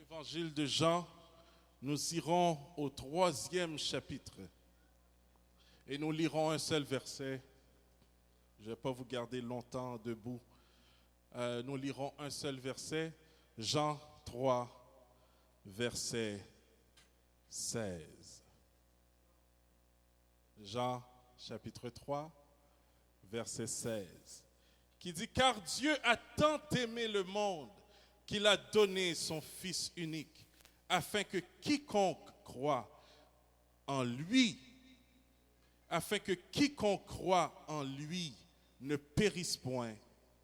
Évangile de Jean, nous irons au 3e chapitre et nous lirons un seul verset. Je ne vais pas vous garder longtemps debout. Nous lirons un seul verset, Jean 3, verset 16. Jean chapitre 3, verset 16, qui dit « Car Dieu a tant aimé le monde qu'il a donné son Fils unique, afin que quiconque croit en lui, ne périsse point,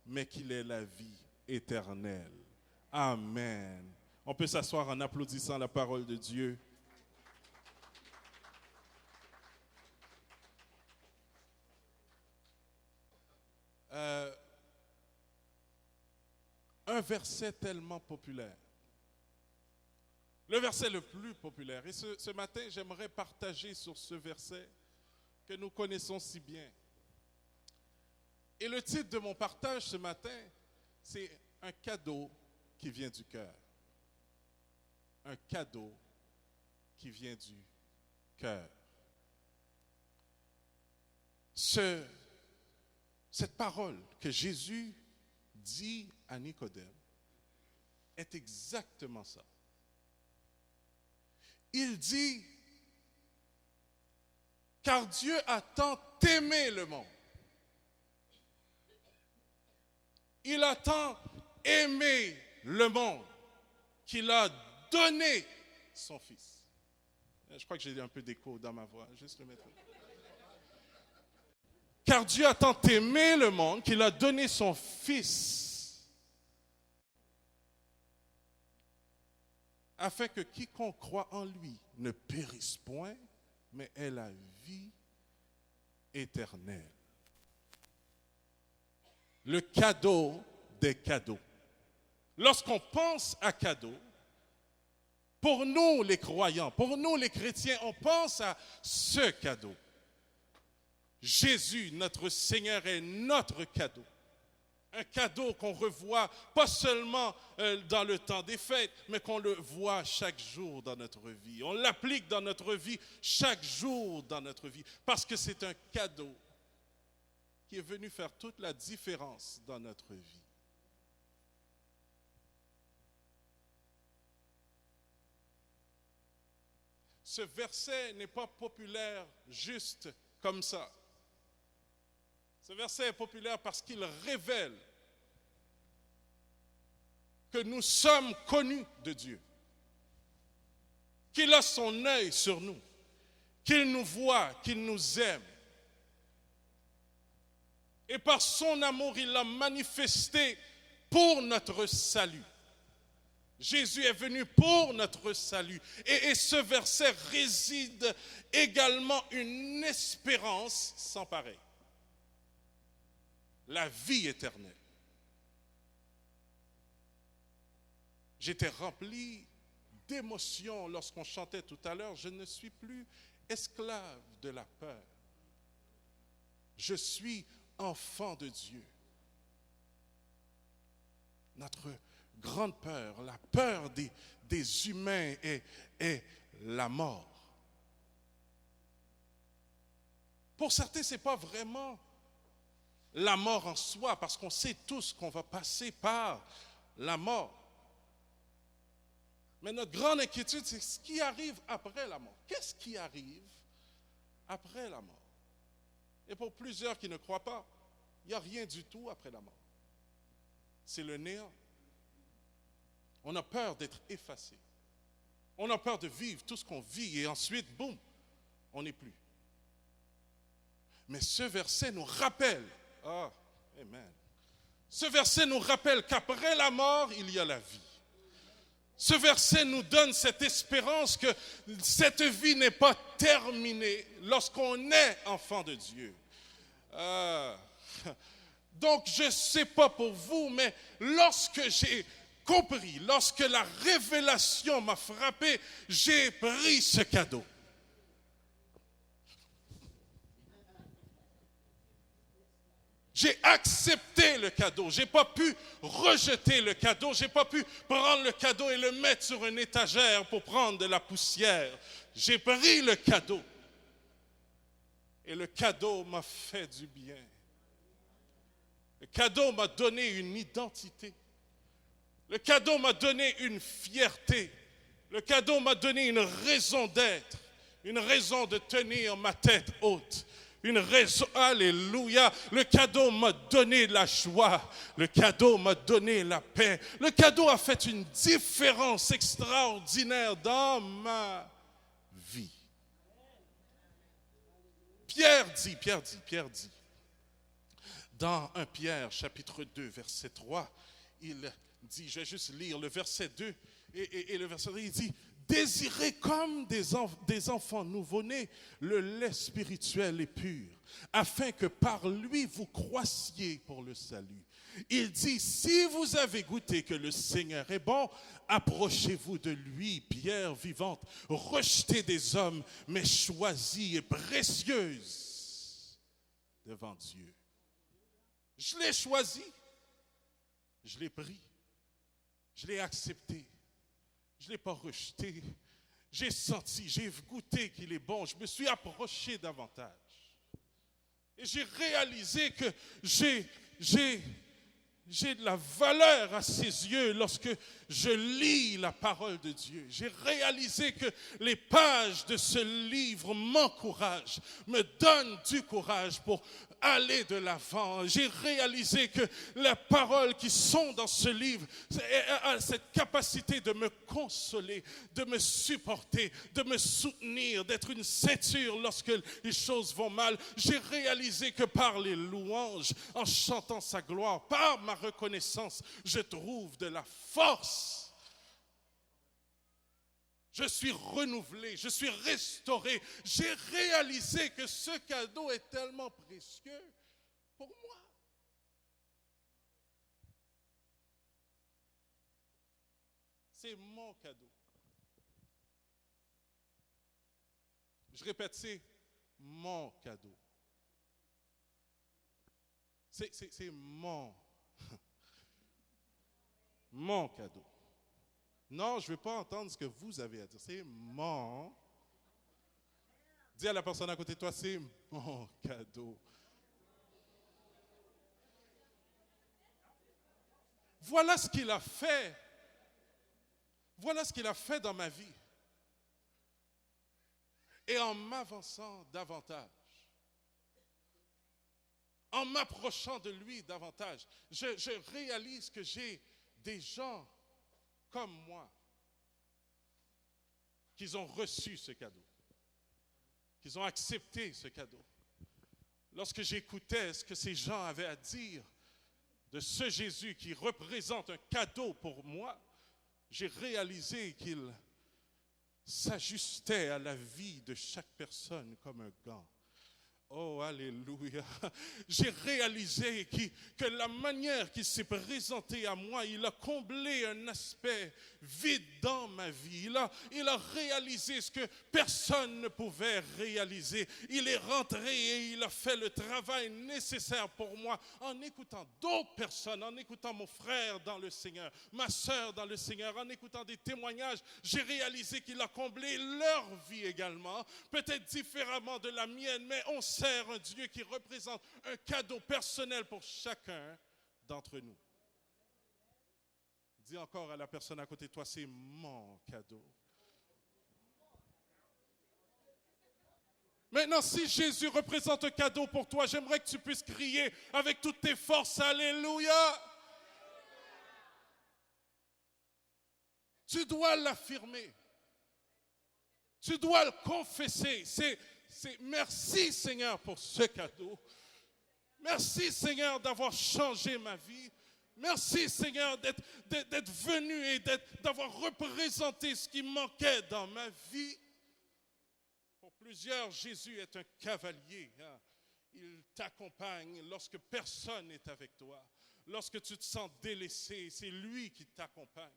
mais qu'il ait la vie éternelle. » Amen. On peut s'asseoir en applaudissant la parole de Dieu. Un verset tellement populaire. Le verset le plus populaire. Et ce matin, j'aimerais partager sur ce verset que nous connaissons si bien. Et le titre de mon partage ce matin, c'est « Un cadeau qui vient du cœur ». Un cadeau qui vient du cœur. Cette parole que Jésus dit à Nicodème est exactement ça. Il dit, car Dieu a tant aimé le monde. Il a tant aimé le monde qu'il a donné son Fils. Je crois que j'ai un peu d'écho dans ma voix, juste le mettre. Car Dieu a tant aimé le monde qu'il a donné son Fils, afin que quiconque croit en lui ne périsse point, mais ait la vie éternelle. Le cadeau des cadeaux. Lorsqu'on pense à cadeau, pour nous les croyants, pour nous les chrétiens, on pense à ce cadeau. Jésus, notre Seigneur, est notre cadeau. Un cadeau qu'on revoit pas seulement dans le temps des fêtes, mais qu'on le voit chaque jour dans notre vie. On l'applique dans notre vie chaque jour dans notre vie, parce que c'est un cadeau qui est venu faire toute la différence dans notre vie. Ce verset n'est pas populaire juste comme ça. Ce verset est populaire parce qu'il révèle que nous sommes connus de Dieu, qu'il a son œil sur nous, qu'il nous voit, qu'il nous aime. Et par son amour, il l'a manifesté pour notre salut. Jésus est venu pour notre salut. Et ce verset réside également une espérance sans pareille. La vie éternelle. J'étais rempli d'émotions lorsqu'on chantait tout à l'heure. Je ne suis plus esclave de la peur. Je suis enfant de Dieu. Notre grande peur, la peur des humains est la mort. Pour certains, ce n'est pas vraiment la mort en soi, parce qu'on sait tous qu'on va passer par la mort. Mais notre grande inquiétude, c'est ce qui arrive après la mort. Qu'est-ce qui arrive après la mort? Et pour plusieurs qui ne croient pas, il n'y a rien du tout après la mort. C'est le néant. On a peur d'être effacé. On a peur de vivre tout ce qu'on vit et ensuite, boum, on n'est plus. Mais ce verset nous rappelle, amen. Ce verset nous rappelle qu'après la mort, il y a la vie. Ce verset nous donne cette espérance que cette vie n'est pas terminée lorsqu'on est enfant de Dieu. Donc, je ne sais pas pour vous, mais lorsque j'ai compris, lorsque la révélation m'a frappé, j'ai pris ce cadeau. J'ai accepté le cadeau. Je n'ai pas pu rejeter le cadeau. Je n'ai pas pu prendre le cadeau et le mettre sur une étagère pour prendre de la poussière. J'ai pris le cadeau. Et le cadeau m'a fait du bien. Le cadeau m'a donné une identité. Le cadeau m'a donné une fierté. Le cadeau m'a donné une raison d'être. Une raison de tenir ma tête haute. Une raison, alléluia, le cadeau m'a donné la joie, le cadeau m'a donné la paix, le cadeau a fait une différence extraordinaire dans ma vie. Pierre dit, dans 1 Pierre chapitre 2 verset 3, il dit, je vais juste lire le verset 2 et le verset 3, il dit, désirez comme des enfants nouveau-nés le lait spirituel et pur, afin que par lui vous croissiez pour le salut. Il dit, si vous avez goûté que le Seigneur est bon, approchez-vous de lui, pierre vivante, rejetée des hommes, mais choisie et précieuse devant Dieu. Je l'ai choisi, je l'ai pris, je l'ai accepté. Je ne l'ai pas rejeté. J'ai senti, j'ai goûté qu'il est bon. Je me suis approché davantage. Et j'ai réalisé que j'ai de la valeur à ses yeux lorsque je lis la parole de Dieu. J'ai réalisé que les pages de ce livre m'encouragent, me donnent du courage pour aller de l'avant. J'ai réalisé que les paroles qui sont dans ce livre ont cette capacité de me consoler, de me supporter, de me soutenir, d'être une ceinture lorsque les choses vont mal. J'ai réalisé que par les louanges, en chantant sa gloire, par ma reconnaissance, je trouve de la force. Je suis renouvelé, je suis restauré. J'ai réalisé que ce cadeau est tellement précieux pour moi. C'est mon cadeau. Je répète, c'est mon cadeau. C'est mon cadeau. Non, je ne veux pas entendre ce que vous avez à dire. C'est mon. Dis à la personne à côté de toi, c'est mon cadeau. Voilà ce qu'il a fait. Voilà ce qu'il a fait dans ma vie. Et en m'avançant davantage, en m'approchant de lui davantage, je réalise que j'ai des gens comme moi, qu'ils ont reçu ce cadeau, qu'ils ont accepté ce cadeau. Lorsque j'écoutais ce que ces gens avaient à dire de ce Jésus qui représente un cadeau pour moi, j'ai réalisé qu'il s'ajustait à la vie de chaque personne comme un gant. Oh, alléluia. J'ai réalisé que la manière qu'il s'est présenté à moi, il a comblé un aspect vide dans ma vie. Il a réalisé ce que personne ne pouvait réaliser. Il est rentré et il a fait le travail nécessaire pour moi en écoutant d'autres personnes, en écoutant mon frère dans le Seigneur, ma soeur dans le Seigneur, en écoutant des témoignages. J'ai réalisé qu'il a comblé leur vie également, peut-être différemment de la mienne, mais on sert un Dieu qui représente un cadeau personnel pour chacun d'entre nous. Dis encore à la personne à côté de toi, c'est mon cadeau. Maintenant, si Jésus représente un cadeau pour toi, j'aimerais que tu puisses crier avec toutes tes forces, alléluia. Tu dois l'affirmer. Tu dois le confesser. C'est merci Seigneur pour ce cadeau. Merci Seigneur d'avoir changé ma vie. Merci Seigneur d'être venu et d'avoir représenté ce qui manquait dans ma vie. Pour plusieurs, Jésus est un cavalier. Il t'accompagne lorsque personne n'est avec toi. Lorsque tu te sens délaissé, c'est lui qui t'accompagne.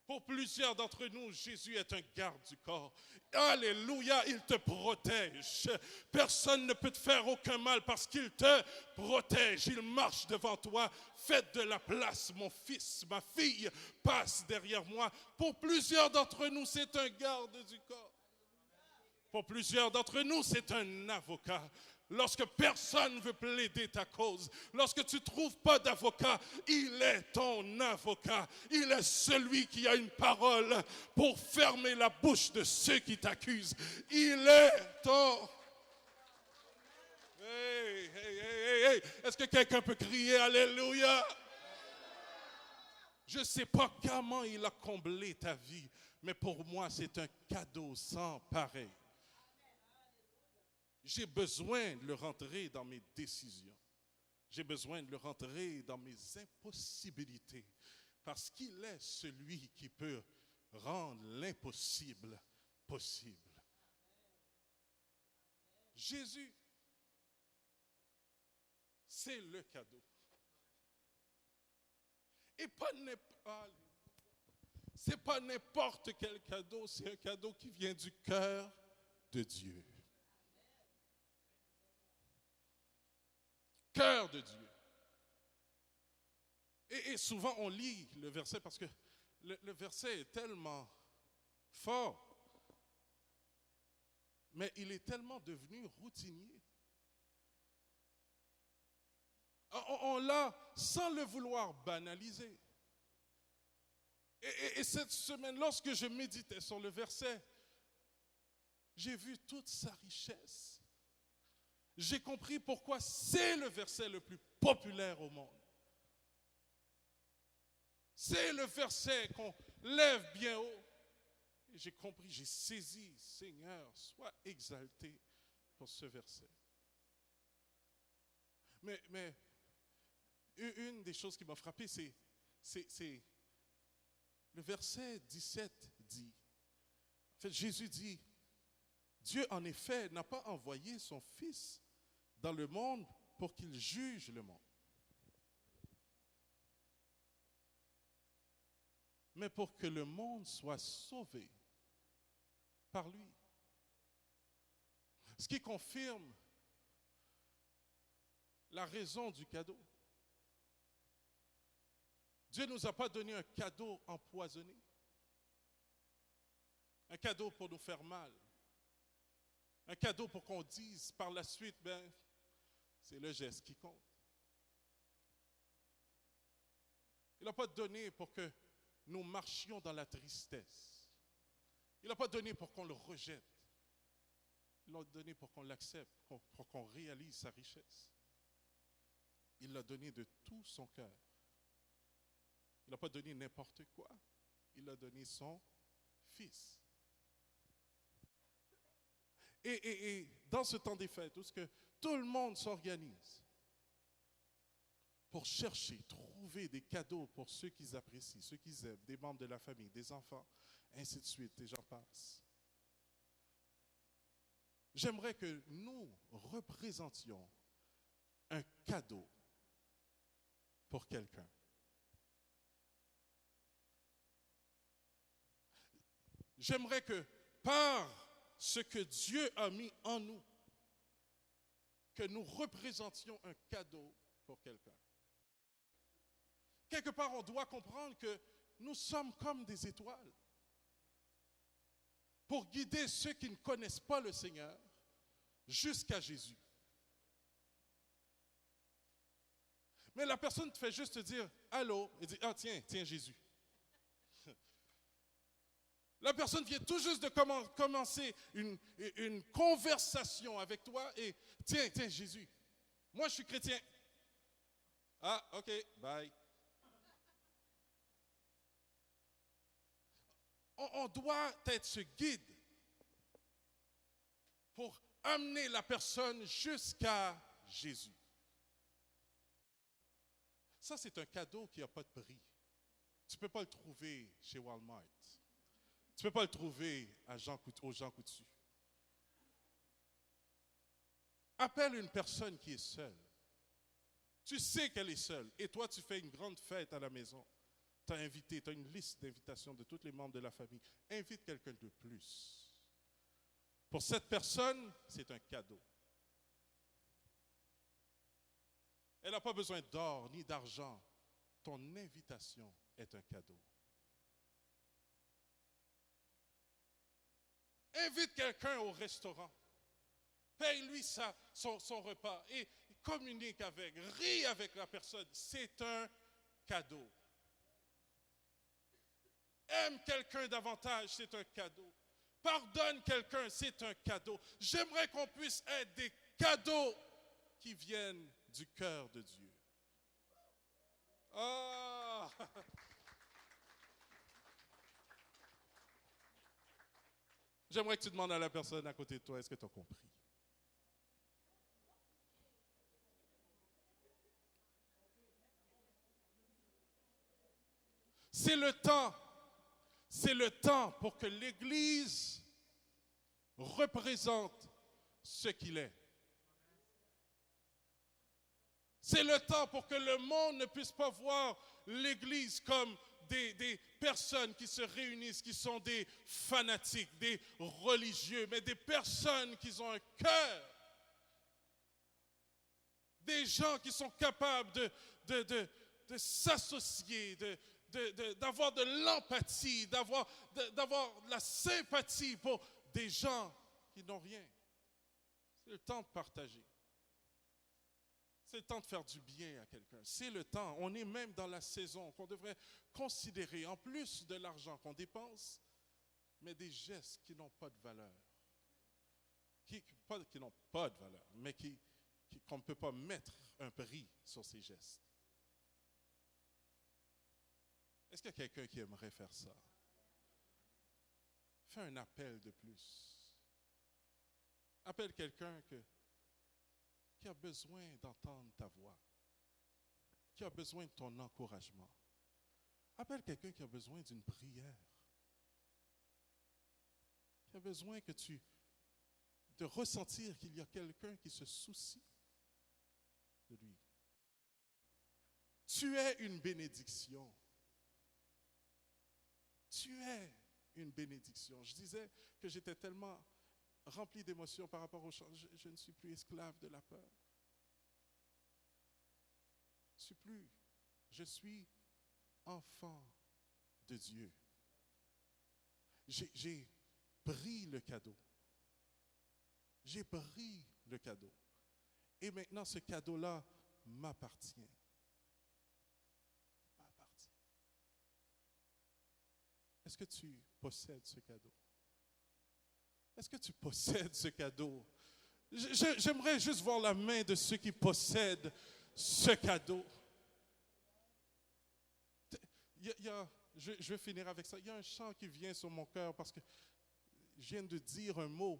Pour plusieurs d'entre nous, Jésus est un garde du corps. Alléluia, il te protège. Personne ne peut te faire aucun mal parce qu'il te protège. Il marche devant toi. Faites de la place, mon fils, ma fille, passe derrière moi. Pour plusieurs d'entre nous, c'est un garde du corps. Pour plusieurs d'entre nous, c'est un avocat. Lorsque personne ne veut plaider ta cause, lorsque tu ne trouves pas d'avocat, il est ton avocat. Il est celui qui a une parole pour fermer la bouche de ceux qui t'accusent. Il est ton... Hey, hey, hey, hey. Est-ce que quelqu'un peut crier Alléluia? Je ne sais pas comment il a comblé ta vie, mais pour moi, c'est un cadeau sans pareil. J'ai besoin de le rentrer dans mes décisions. J'ai besoin de le rentrer dans mes impossibilités. Parce qu'il est celui qui peut rendre l'impossible possible. Jésus, c'est le cadeau. Et c'est pas n'importe quel cadeau, c'est un cadeau qui vient du cœur de Dieu. Cœur de Dieu. Et souvent on lit le verset parce que le verset est tellement fort, mais il est tellement devenu routinier. On l'a sans le vouloir banaliser. Et cette semaine, lorsque je méditais sur le verset, j'ai vu toute sa richesse. J'ai compris pourquoi c'est le verset le plus populaire au monde. C'est le verset qu'on lève bien haut. Et j'ai compris, j'ai saisi, Seigneur, sois exalté pour ce verset. Mais une des choses qui m'a frappé, c'est le verset 17 dit, en fait, Jésus dit, Dieu en effet n'a pas envoyé son Fils dans le monde pour qu'il juge le monde, mais pour que le monde soit sauvé par lui. Ce qui confirme la raison du cadeau. Dieu ne nous a pas donné un cadeau empoisonné, un cadeau pour nous faire mal, un cadeau pour qu'on dise par la suite, ben, c'est le geste qui compte. Il n'a pas donné pour que nous marchions dans la tristesse. Il n'a pas donné pour qu'on le rejette. Il l'a donné pour qu'on l'accepte, pour qu'on réalise sa richesse. Il l'a donné de tout son cœur. Il n'a pas donné n'importe quoi. Il a donné son Fils. Et dans ce temps des fêtes, où tout le monde s'organise pour chercher, trouver des cadeaux pour ceux qu'ils apprécient, ceux qu'ils aiment, des membres de la famille, des enfants, ainsi de suite, et j'en passe. J'aimerais que nous représentions un cadeau pour quelqu'un. J'aimerais que par ce que Dieu a mis en nous, que nous représentions un cadeau pour quelqu'un. Quelque part, on doit comprendre que nous sommes comme des étoiles pour guider ceux qui ne connaissent pas le Seigneur jusqu'à Jésus. Mais la personne te fait juste te dire « Allô » et dit « Ah tiens Jésus ». La personne vient tout juste de commencer une conversation avec toi et « Tiens Jésus, moi je suis chrétien ». Ah, ok, bye. On doit être ce guide pour amener la personne jusqu'à Jésus. Ça, c'est un cadeau qui n'a pas de prix. Tu ne peux pas le trouver chez Walmart. Tu ne peux pas le trouver aux Jean Coutu. Appelle une personne qui est seule. Tu sais qu'elle est seule et toi, tu fais une grande fête à la maison. tu as invité, tu as une liste d'invitations de tous les membres de la famille. Invite quelqu'un de plus. Pour cette personne, c'est un cadeau. Elle n'a pas besoin d'or ni d'argent. Ton invitation est un cadeau. Invite quelqu'un au restaurant. Paye-lui son repas et communique avec, ris avec la personne. C'est un cadeau. Aime quelqu'un davantage, c'est un cadeau. Pardonne quelqu'un, c'est un cadeau. J'aimerais qu'on puisse être des cadeaux qui viennent du cœur de Dieu. Ah! J'aimerais que tu demandes à la personne à côté de toi, est-ce que tu as compris? C'est le temps pour que l'Église représente ce qu'il est. C'est le temps pour que le monde ne puisse pas voir l'Église comme des personnes qui se réunissent, qui sont des fanatiques, des religieux, mais des personnes qui ont un cœur. Des gens qui sont capables de s'associer, d'avoir de l'empathie, d'avoir de la sympathie pour des gens qui n'ont rien. C'est le temps de partager. C'est le temps de faire du bien à quelqu'un. C'est le temps. On est même dans la saison qu'on devrait considérer, en plus de l'argent qu'on dépense, mais des gestes qui n'ont pas de valeur. Qui n'ont pas de valeur, mais qu'on ne peut pas mettre un prix sur ces gestes. Est-ce qu'il y a quelqu'un qui aimerait faire ça? Fais un appel de plus. Appelle quelqu'un qui a besoin d'entendre ta voix, qui a besoin de ton encouragement. Appelle quelqu'un qui a besoin d'une prière, qui a besoin de ressentir qu'il y a quelqu'un qui se soucie de lui. Tu es une bénédiction. Tu es une bénédiction. Je disais que j'étais tellement rempli d'émotions par rapport au chant. Je ne suis plus esclave de la peur. Je suis enfant de Dieu. J'ai pris le cadeau. J'ai pris le cadeau. Et maintenant, ce cadeau-là m'appartient. Est-ce que tu possèdes ce cadeau? Est-ce que tu possèdes ce cadeau? J'aimerais juste voir la main de ceux qui possèdent ce cadeau. Je vais finir avec ça. Il y a un chant qui vient sur mon cœur parce que je viens de dire un mot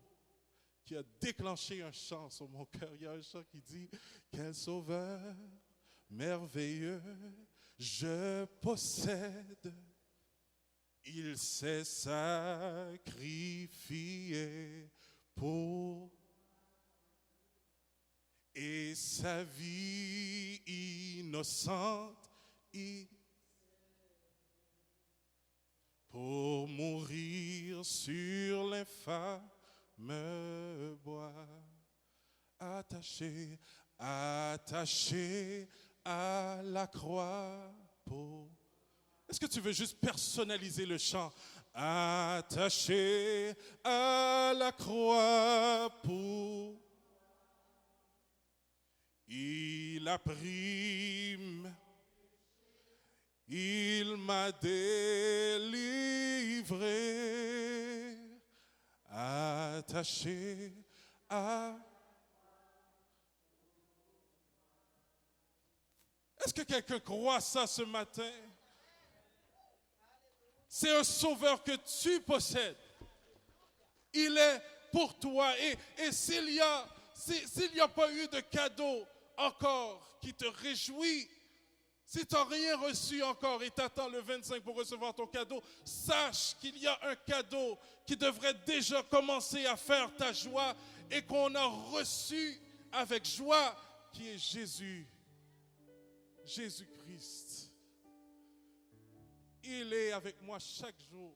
qui a déclenché un chant sur mon cœur. Il y a un chant qui dit « Quel sauveur merveilleux je possède ». Il s'est sacrifié pour et sa vie innocente pour mourir sur l'infâme bois, attaché à la croix pour... Est-ce que tu veux juste personnaliser le chant? Attaché à la croix pour... Il a pris, il m'a délivré, attaché à... Est-ce que quelqu'un croit ça ce matin? C'est un sauveur que tu possèdes. Il est pour toi. Et s'il n'y a pas eu de cadeau encore qui te réjouit, si tu n'as rien reçu encore et t'attends le 25 pour recevoir ton cadeau, sache qu'il y a un cadeau qui devrait déjà commencer à faire ta joie et qu'on a reçu avec joie, qui est Jésus. Jésus-Christ. Il est avec moi chaque jour.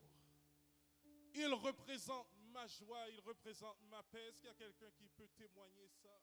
Il représente ma joie, il représente ma paix. Est-ce qu'il y a quelqu'un qui peut témoigner ça?